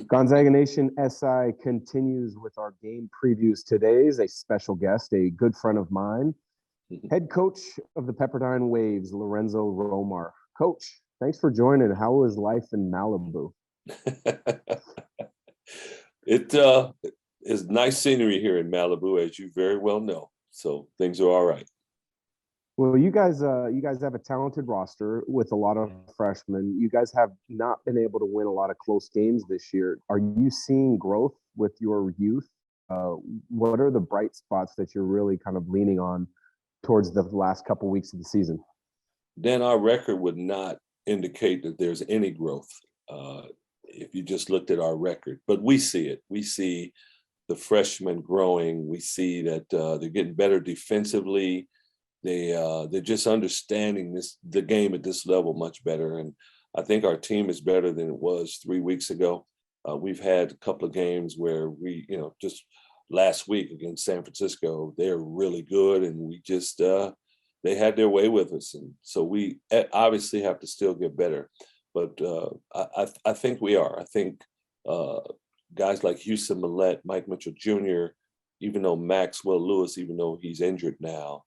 Gonzaga Nation SI continues with our game previews. Today is a special guest, a good friend of mine, head coach of the Pepperdine Waves, Lorenzo Romar. Coach, thanks for joining. How is life in Malibu? It is nice scenery here in Malibu, as you very well know. So things are all right. Well, you guys have a talented roster with a lot of freshmen. You guys have not been able to win a lot of close games this year. Are you seeing growth with your youth? What are the bright spots that you're really kind of leaning on towards the last couple weeks of the season? Then our record would not indicate that there's any growth if you just looked at our record. But we see it. We see the freshmen growing. We see that they're getting better defensively. They're just understanding the game at this level much better. And I think our team is better than it was 3 weeks ago. We've had a couple of games where we, just last week against San Francisco, they're really good. And we just, they had their way with us. And so we obviously have to still get better. But I think we are. I think guys like Houston Millett, Mike Mitchell Jr., even though Maxwell Lewis, even though he's injured now,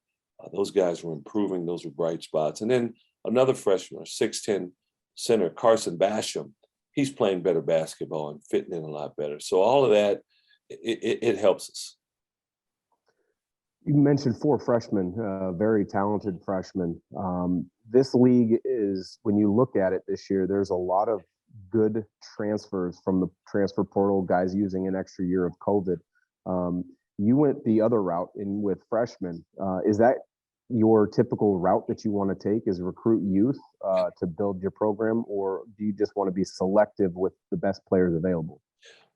those guys were improving. Those were bright spots. And then another freshman, 6'10" center, Carson Basham, he's playing better basketball and fitting in a lot better. So all of that, it helps us. You mentioned 4 freshmen, very talented freshmen. This league is, when you look at it this year, there's a lot of good transfers from the transfer portal, guys using an extra year of COVID. You went the other route with freshmen. Is that your typical route that you want to take, is recruit youth to build your program, or do you just want to be selective with the best players available?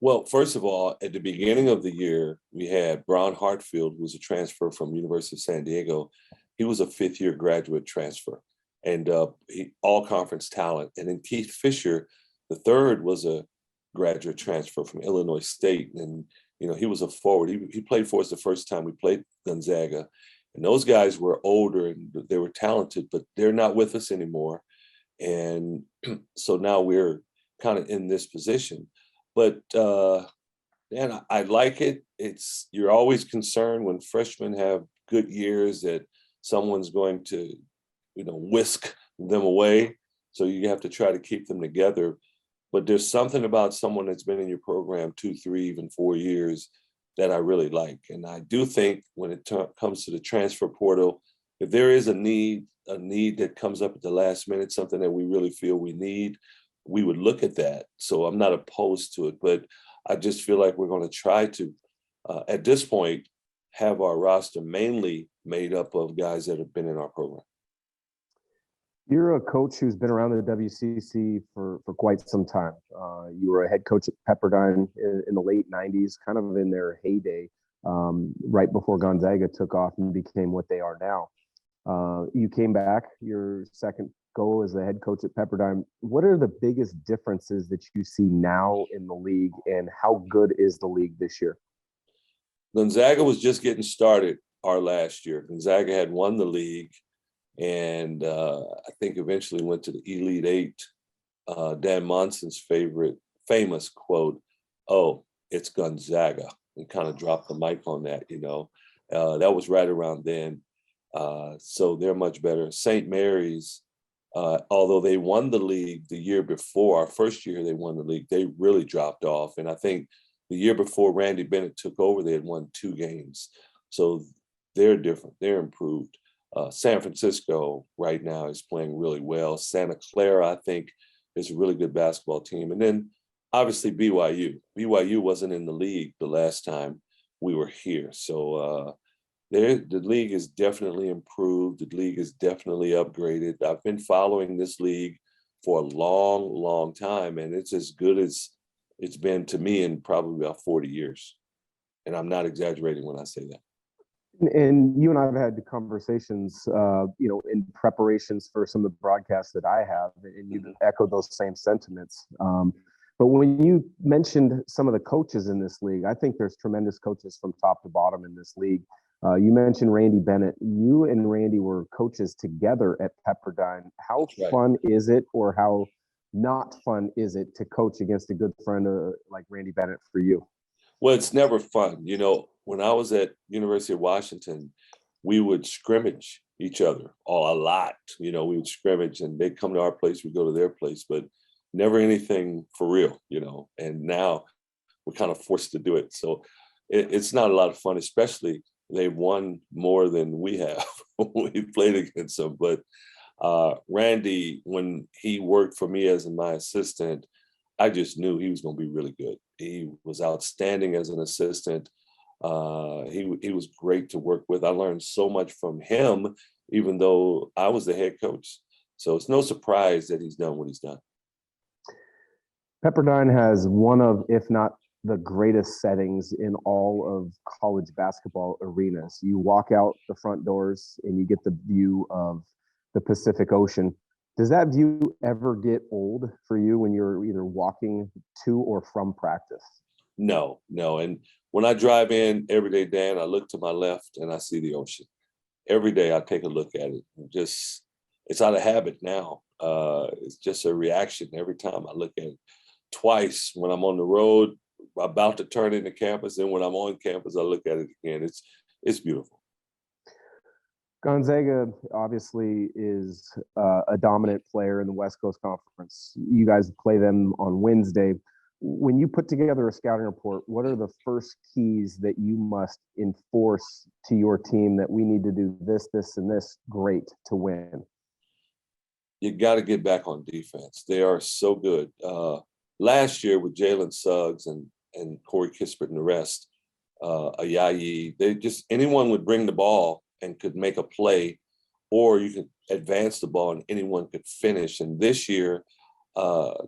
Well, first of all, at the beginning of the year, we had Brown Hartfield, who was a transfer from University of San Diego. He was a 5th-year graduate transfer and all-conference talent. And then Keith Fisher, the third, was a graduate transfer from Illinois State. And, he was a forward. He played for us the first time we played Gonzaga. And those guys were older and they were talented, but they're not with us anymore. And so now we're kind of in this position. But man, I like it. You're always concerned when freshmen have good years that someone's going to, whisk them away. So you have to try to keep them together. But there's something about someone that's been in your program 2, 3, even 4 years that I really like. And I do think when it comes to the transfer portal, if there is a need that comes up at the last minute, something that we really feel we need, we would look at that. So I'm not opposed to it, but I just feel like we're going to try to, at this point, have our roster mainly made up of guys that have been in our program. You're a coach who's been around the WCC for quite some time. You were a head coach at Pepperdine in the late 90s, kind of in their heyday, right before Gonzaga took off and became what they are now. You came back, your second go as the head coach at Pepperdine. What are the biggest differences that you see now in the league, and how good is the league this year? Gonzaga was just getting started our last year. Gonzaga had won the league, and I think eventually went to the Elite Eight. Dan Monson's famous quote, "Oh, it's Gonzaga," and kind of dropped the mic on that. That was right around then. So they're much better. St. Mary's, although they won the league the year before, our first year they won the league, they really dropped off. And I think the year before Randy Bennett took over, they had won 2 games. So they're different. They're improved. San Francisco right now is playing really well. Santa Clara, I think, is a really good basketball team. And then obviously BYU. BYU wasn't in the league the last time we were here. So the league is definitely improved. The league is definitely upgraded. I've been following this league for a long, long time, and it's as good as it's been to me in probably about 40 years. And I'm not exaggerating when I say that. And you and I have had conversations, in preparations for some of the broadcasts that I have, and you echoed those same sentiments. But when you mentioned some of the coaches in this league, I think there's tremendous coaches from top to bottom in this league. You mentioned Randy Bennett. You and Randy were coaches together at Pepperdine. How fun is it, or how not fun is it to coach against a good friend like Randy Bennett for you? Well, it's never fun. When I was at University of Washington, we would scrimmage each other a lot. We would scrimmage and they'd come to our place, we'd go to their place, but never anything for real, and now we're kind of forced to do it. So it's not a lot of fun, especially they've won more than we have when we played against them. But Randy, when he worked for me as my assistant, I just knew he was going to be really good. He was outstanding as an assistant. He was great to work with. I learned so much from him, even though I was the head coach. So it's no surprise that he's done what he's done. Pepperdine has one of, if not the greatest settings in all of college basketball arenas. You walk out the front doors and you get the view of the Pacific Ocean. Does that view ever get old for you when you're either walking to or from practice? No. And when I drive in every day, Dan, I look to my left and I see the ocean. Every day I take a look at it. It's out of habit now. It's just a reaction every time I look at it. Twice when I'm on the road, about to turn into campus, and when I'm on campus, I look at it again. It's beautiful. Gonzaga obviously is a dominant player in the West Coast Conference. You guys play them on Wednesday. When you put together a scouting report, what are the first keys that you must enforce to your team that we need to do this, and this great to win? You got to get back on defense. They are so good. Last year with Jalen Suggs and Corey Kispert and the rest, Ayayi, anyone would bring the ball and could make a play, or you could advance the ball and anyone could finish. And this year,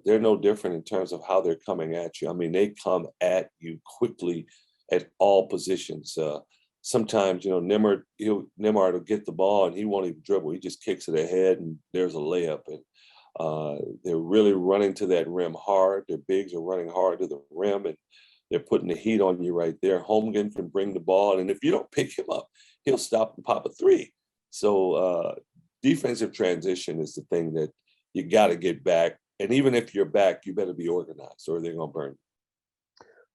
they're no different in terms of how they're coming at you. I mean, they come at you quickly at all positions. Sometimes, Nembhard will get the ball and he won't even dribble. He just kicks it ahead and there's a layup. And they're really running to that rim hard. Their bigs are running hard to the rim and they're putting the heat on you right there. Holmgren can bring the ball, and if you don't pick him up, he'll stop and pop a three. So defensive transition is the thing that you got to get back. And even if you're back, you better be organized or they're going to burn you.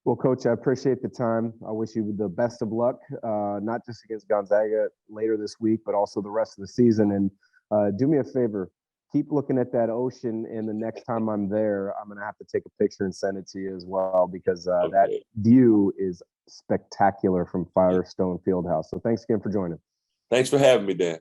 Well, Coach, I appreciate the time. I wish you the best of luck, not just against Gonzaga later this week, but also the rest of the season. And do me a favor, keep looking at that ocean, and the next time I'm there, I'm going to have to take a picture and send it to you as well, because that view is spectacular from Firestone Fieldhouse. So thanks again for joining. Thanks for having me, Dan.